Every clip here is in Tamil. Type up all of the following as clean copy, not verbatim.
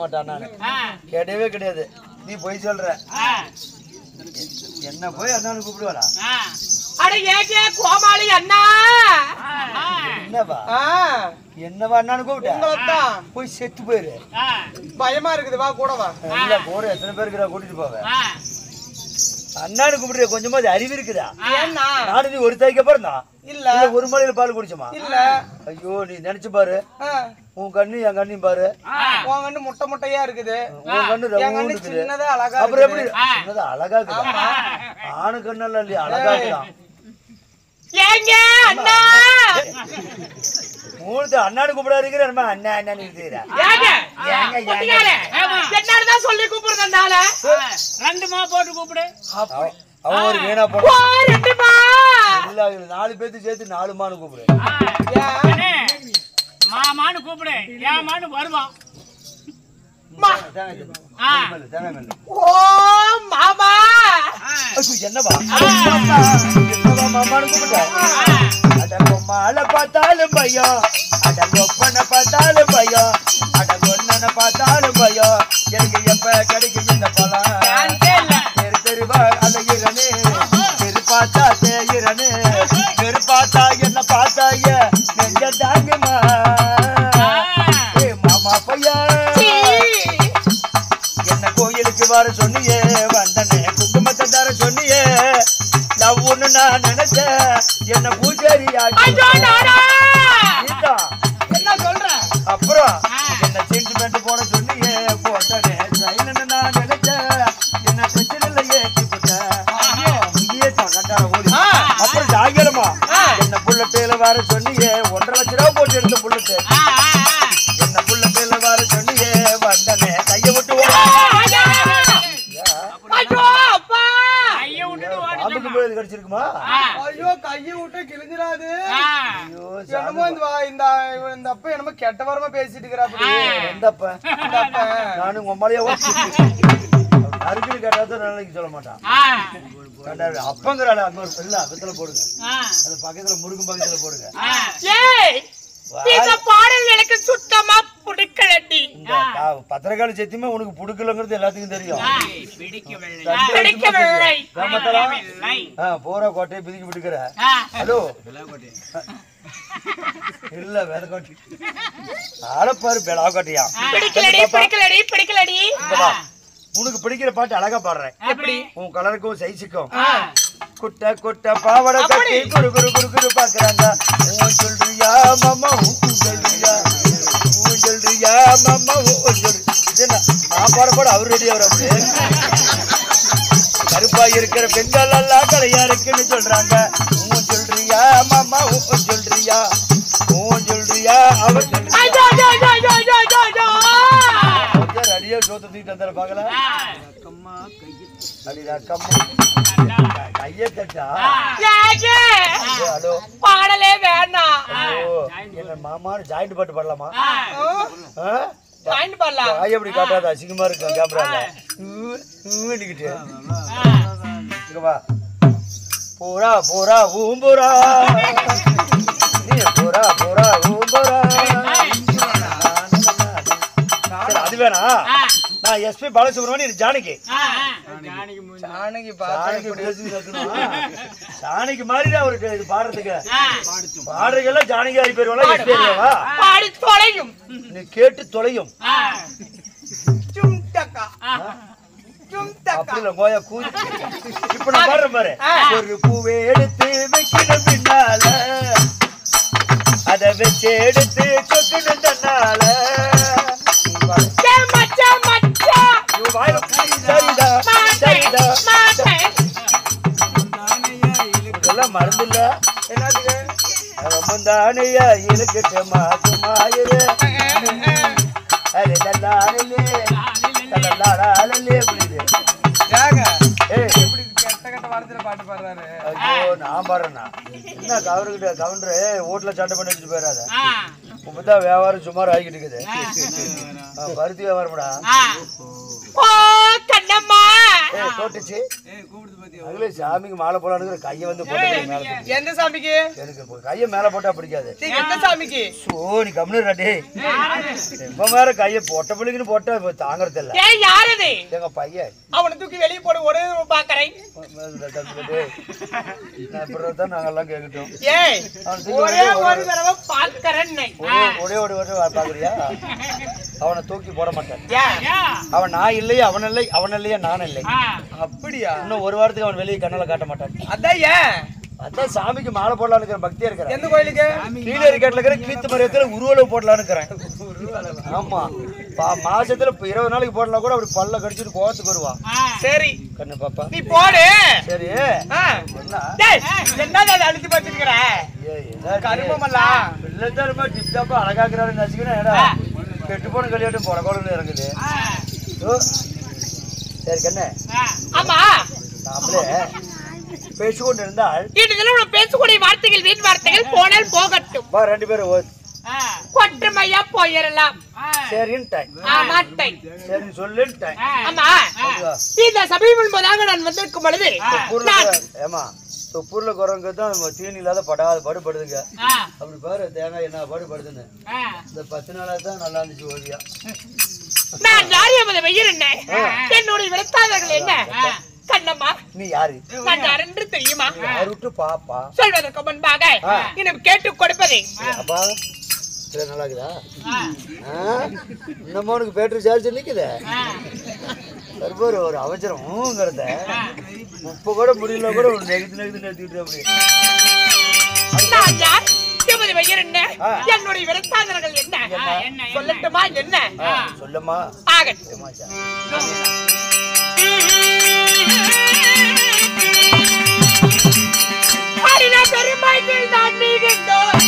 மாட்டான் நானு கிடையவே கிடையாது நீ போய் சொல்ற என்ன போய் அண்ணான்னு கூப்பிடுவாடா அட ஏகே கோமாளி அண்ணா என்னவா என்னவா அண்ணான்னு கூப்பிட்ட போய் செத்து போயிரு பயமா இருக்குது வா கூட வா இல்ல போற எத்தனை பேருக்கு கூட்டிட்டு போவேன் அண்ணான்னு கூப்பிடுற கொஞ்சமாவது அறிவு இருக்குதா நானும் நீ ஒரு தாய்க்கு அப்புறம் தான் இல்ல ஒரு மலையில பால் குடிச்சோமா இல்ல ஐயோ நீ நினைச்சு பாரு உன் கண்ணு என் கண்ணையும் பாரு உன் கண்ணு முட்டை முட்டையா இருக்குது உன் கண்ணு ரவுண்ட் இருக்குது அப்புறம் எப்படி சின்னதா அழகா இருக்குதா ஆணு கண்ணெல்லாம் இல்லையா அழகா இருக்குதான் ஏங்க அண்ணா மூணு அண்ணான்னு கூப்பிடா இருக்கிற அண்ணா அண்ணான்னு இருக்கிறா என்னதான் சொல்லி கூப்பிடுறதுனால ரெண்டு மா போட்டு கூப்பிடு அவன் ஒரு வீணா போட இல்ல 4 பேருக்கு சேர்த்து 4 மானு கூப்பிடு மாமான்னு கூப்பிடு ஏமான்னு வருவான் ஓ மாமா என்னவா என்னவா மாமான்னு கூப்பிட்டா அடங்கொம்மால பார்த்தாலும் பையன் அடங்கொப்பனை பார்த்தாலும் பையன் அடங்கொன்னனை பார்த்தாலும் பையன் எனக்கு எப்ப கிடைக்கும் இந்த பழம் தெரு தெருவா அழகிறனே தெரு பார்த்தா தேயிறனே தெரு பார்த்தா என்ன பார்த்தாய நெஞ்ச தாங்குமா ஏ மாமா பையா என்ன கோயிலுக்கு வர சொன்னியே வந்தனே குங்குமத்தை தர சொன்னியே நான் ஒண்ணு நான் நினைச்சேன் என்ன பூஜாரி என்ன சொல்ற அப்புறம் என்ன சென்டிமெண்ட் போட சொன்னியே போட்டனே நான் நினைச்சேன் என்ன பிரச்சனை ஏற்றி போட்டேன் கட்டார ஓடி அப்புறம் ஜாகிரமா என்ன புள்ளட்டேல வர சொன்னியே 1.5 லட்சம் ரூபாய் போட்டு எடுத்த புள்ளட்டு என்ன புள்ளட்டேல வர சொன்னியே வந்தனே கையை விட்டு கிடைச்சிருக்குமா ஐயோ கையை விட்டு கிழிஞ்சிடாது என்னமோ இந்த அப்ப என்னமோ கெட்ட வரமா பேசிட்டு இருக்கிறாப்படி எந்தப்ப நானும் உம்மாலையா அருகில் கேட்டாதான் நாளைக்கு சொல்ல மாட்டான் அப்பங்கிறாள் அங்க ஒரு பிள்ளை பக்கத்துல போடுங்க அது பக்கத்துல முருகும் பக்கத்துல போடுங்க இந்த பாடல் எனக்கு சுத்தமா பிடிக்கலடி பத்திரக்கால சத்தியமா உனக்கு பிடிக்கலங்கிறது எல்லாத்துக்கும் தெரியும் போற கோட்டையை பிதிக்கி விட்டுக்கிற ஹலோ இல்ல வேற கோட்டை ஆளப்பாரு பெலா கோட்டையா உனக்கு பிடிக்கிற பாட்டு அழகா பாடுறேன் எப்படி உன் கலருக்கும் சைஸுக்கும் குட்ட குட்ட பாவடை கட்டி குரு குரு குரு குரு பாக்குறாங்க ஊன் சொல்றியா மாமா ஊன் சொல்றியா ஊன் சொல்றியா மாமா ஊன் சொல்றி நான் பாட பாட அவர் ரெடி அவர் அப்படி கருப்பா இருக்கிற பெண்கள் எல்லாம் கலையா இருக்குன்னு சொல்றாங்க ஊன் சொல்றியா மாமா ஊன் சொல்றியா ஊன் சொல்றியா அவர் அடியா சோத்திட்டு வந்தார பாக்கல கைய தட்டா ஹலோ பாடலே வேண்டாம் என்ன மாமா ஜாயிண்ட் பாட்டு பாடலாமா ஜாயிண்ட் பாடலாம் காய் எப்படி காட்டாத அசிங்கமா இருக்கு கேமரால இங்க வா போரா போரா ஊம்புரா நீ போரா போரா ஊம்புரா அது வேணா நான் எஸ்பி பாலசுப்ரமணியன் ஜானகி ஜானகி மாதிரி அவருக்கு இது பாடுறதுக்கு பாடுறதுக்கெல்லாம் ஜானகி ஆகி போயிருவா நீ கேட்டு தொலையும் அப்படி இல்ல கோயா கூதி இப்ப நான் பாடுற பாரு ஒரு பூவை எடுத்து வைக்கணும் பின்னால அதை வச்சு எடுத்து கொக்கணும் தன்னால மருந்து இல்ல என்னதுக்கு இழுக்கிட்டு மாசு மாயிரு நான் பாடுறேன்னா என்ன கவர்கிட்ட கவுண்டரு ஓட்டுல சட்டை பண்ணி வச்சுட்டு போயிடாத இப்பதான் வியாபாரம் சுமார் ஆகிட்டு இருக்குது பருத்தி வியாபாரம்டா கண்ணம்மா போட்டுச்சு அதுல சாமிக்கு மாலை போடலான்னு கையை வந்து போட்டு எந்த சாமிக்கு? எனக்கு கையை மேல போட்டா பிடிக்காது. எந்த சாமிக்கு? சோனி கம்னு டே இப்ப வேற கையை பொட்ட பிள்ளைக்குன்னு போட்டா தாங்கறது இல்ல. யாரது? எங்க பையன். அவனை தூக்கி வெளியே போட ஒரே பாக்குறேன். நாங்கெல்லாம் கேட்கட்டும். ஒரே ஒரு தடவை பாக்குறேன். ஒரே ஒரு பாக்குறியா? அவனை தூக்கி போட மாட்டேன். அவன் நான் இல்லையா அவன் இல்லை, அவன் இல்லையா நான் இல்லை. அப்படியா? இன்னும் ஒரு வாரத்துக்கு அவன் வெளியே கண்ணால காட்ட மாட்டான். அதான் ஏன்? அதான் சாமிக்கு மாலை போடலான்னு இருக்கிற பக்தியா இருக்கிறேன். எந்த கோயிலுக்கு? கீழே கேட்ல இருக்கிற கீத்து மரியத்துல உருவளவு போடலான்னு இருக்கிறேன். ஆமா மாசத்துல 20 நாளைக்கு போடலாம் கூட அப்படி பல்ல கடிச்சிட்டு கோவத்துக்கு வருவான். சரி கண்ணு பாப்பா நீ போடு. சரி என்ன அழுத்தி பாத்துக்கிற கருமமெல்லாம் பிள்ளைத்தரமா டிப்டாப்பா அழகாக்குறாருன்னு நினைச்சுக்கிறேன். கெட்டு போன கல்யாட்டம் போட கோலன்னு இறங்குது. சரி கண்ணு. ஆமா நாமளே பேசிக்கொண்டு இருந்தால் பேசக்கூடிய வார்த்தைகள் வீண் வார்த்தைகள் போனால் போகட்டும். ரெண்டு பேரும் ஒற்றுமையா போயிடலாம். சரி சொல்லுட்டேன். ஆமா இந்த சபை முன்பதாக நான் வந்திருக்கும் பொழுது ஏமா தொப்பூர்ல குரங்கு தான் தீனி இல்லாத படுபடுதுங்க. அப்படி பாரு தேங்காய் என்ன பாடுபடுதுன்னு. இந்த 10 நாளா தான் நல்லா இருந்துச்சு ஓவியா. நான் யாரு என்பதை வெயில் என்ன என்னுடைய விளத்தாதர்கள் என்ன கண்ணம்மா நீ யாரு? நான் யாரென்று தெரியுமா? யாருட்டு பாப்பா சொல்வதற்கு முன்பாக இன்னும் கேட்டு கொடுப்பது. அப்பா நல்லா இருக்குதா? இன்னமும் உனக்கு பேட்டரி சார்ஜ் நிக்குது. சர்வர் ஒரு அவசரம்ங்கிறத இப்ப கூட முடியல கூட ஒரு நெகிழ்த்து நிறுத்திட்டு அப்படி. என்னுடைய விரத்தாளர்கள் என்ன சொல்லட்டுமா? என்ன சொல்லுமா? பெருமாள் நான் நீகின்றோம்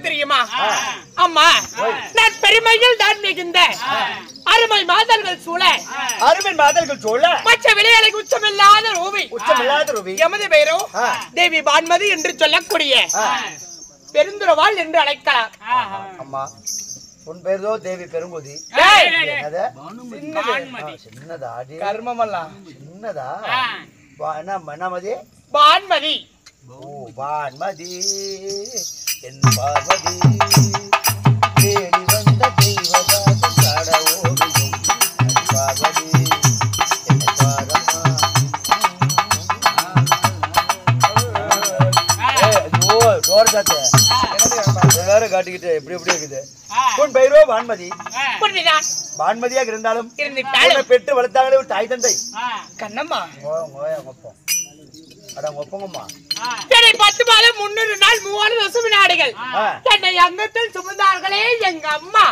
தெரியுமா? அம்மா நான் பெருமையில் தான் மிகுந்த அருமை மாதர்கள் சூழ மற்ற விளையாளைக்கு உச்சமில்லாத ரூபி எமது பெயரோ தேவி பான்மதி என்று சொல்லக்கூடிய பெருந்துறவாள் என்று அழைக்கலாம். அம்மா உன் பேர்தோ தேவி பெருங்குதி. சின்னதா கர்மமல்லாம் சின்னதா என்னமதி பான்மதி. ஓ பான்மதி என் பார்வதி தேடி வந்த தெய்வதாச கடவோடியும் பார்வதி என்னை பாரம்மா. வேற காட்டிக்கிட்டு எப்படி எப்படி இருக்குது. உன் பெயரோ பான்மதி. பான்மதியாக இருந்தாலும் பெற்று வளர்த்தாங்களே ஒரு தாய் தந்தை கண்ணம்மா. அட ஒப்பங்கம்மா 10 மாதம் 300 நாள் 3 வருஷம் நாடுகள் என்னை அங்கத்தில் சுமந்தார்களே எங்க அம்மா.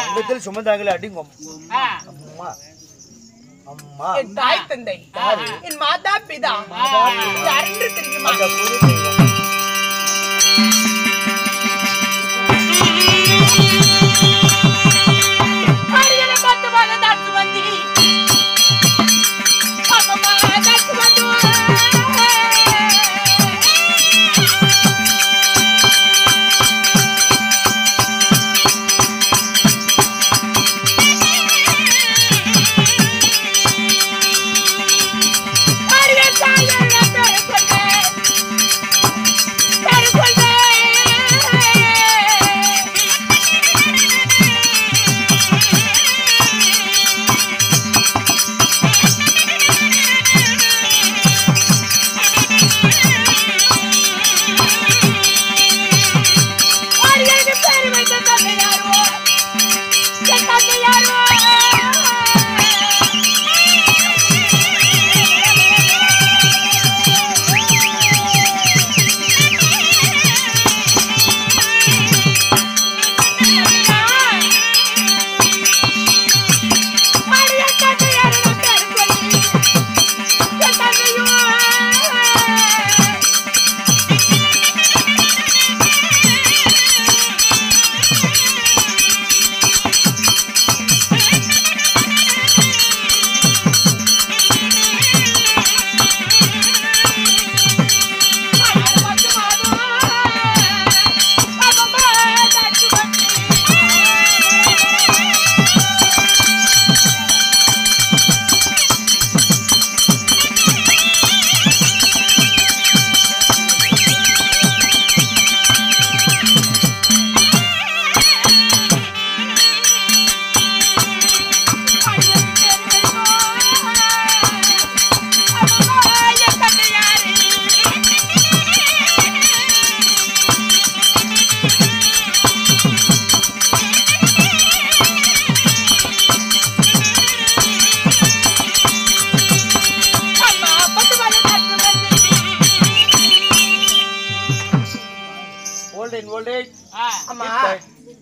அங்கத்தில் சுமந்தாங்களே அடிங்க அம்மா. அம்மா என் தாய் தந்தை என் மாதா பிதா யாரென்று தெரியுமா? அந்த குரு தெய்வம். அரியணை பார்த்து வாழ தாட்சி வந்து பாப்பம்மா தாட்சி வந்து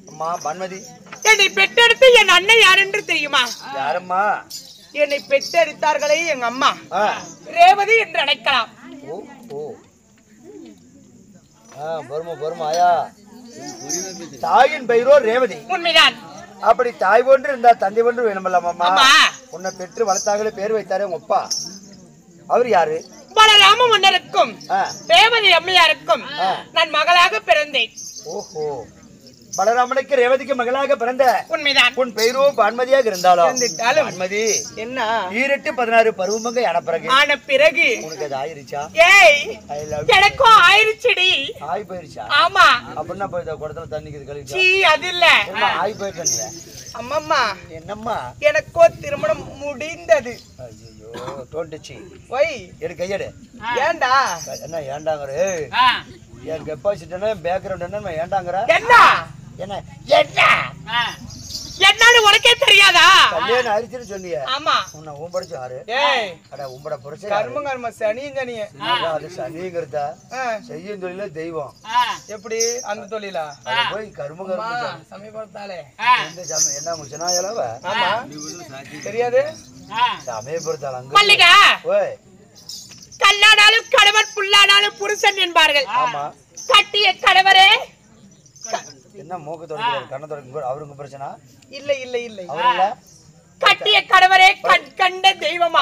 அம்மா பன்மதி என்னை பெற்றெடுத்து என் அண்ணன் யார் என்று தெரியுமா? யாரம்மா? என்னை பெற்றெடுத்தார்களே எங்க அம்மா ரேவதி என்று அழைக்கலாம். ஓ ஓ பொறுமை பொறுமை ஆயா. தாயின் பெயரோ ரேவதி. உண்மைதான். அப்படி தாய் ஒன்று இருந்தா தந்தை ஒன்று வேணுமல்லம்மா. அம்மா உன்னை பெற்று வளர்த்தாங்களே பேர் வைத்தாரே உங்க அப்பா, அவர் யாரு? பலராம மன்னருக்கும் ரேவதி அம்மையாருக்கும் நான் மகளாக பிறந்தேன். ஓஹோ, பலராமனுக்கு ரேவதிக்கு மகளாக பிறந்த. உண்மைதான். உன் பெயரோ பான்மதியாக இருந்தாலும் பான்மதி என்ன 16 பருவமங்க ஆன பிறகு உனக்கு அது ஆயிருச்சா? ஏய் எனக்கும் ஆயிருச்சுடி. ஆயி போயிருச்சா? ஆமா. அப்படின்னா போய் குடத்துல தண்ணிக்கு கழிச்சு. சீ அது இல்ல. ஆயி போயிட்டு. அம்மம்மா என்னம்மா? எனக்கோ திருமணம் முடிந்தது. ஐயோ தோண்டுச்சு. ஒய் எடு கையெடு. ஏண்டா? என்ன ஏண்டாங்கற? என் கெப்பாசிட்டினா பேக்ரவுண்ட் என்ன ஏண்டாங்கற? என்ன என்ன என்ன என்னன்னு உனக்கே தெரியாதா? கல்யாணம் ஆயிருச்சுன்னு சொன்னியே. ஆமா. உன்னை ஊம்படிச்சு யாரு? ஏய் அட ஊம்பட புரசே. கர்ம சனியும் சனியே. அது சனிங்கிறதா செய்யும் தொழில தெய்வம். எப்படி அந்த தொழிலா? போய் கர்ம சமயபுரத்தாலே இந்த சமயம் என்ன முடிச்சனா எலவ? ஆமா தெரியாது. சமயபுரத்தால அங்க மல்லிகா. ஓய் கல்லானாலும் கணவன் புல்லானாலும் புருஷன் என்பார்கள். ஆமா. கட்டிய கணவரே என்ன மூக்கத்தோட கண்ணத்தோட அவருக்கு பிரச்சனை? இல்ல இல்ல இல்ல அவருல கட்டிய கணவரே கண்ட தெய்வமா.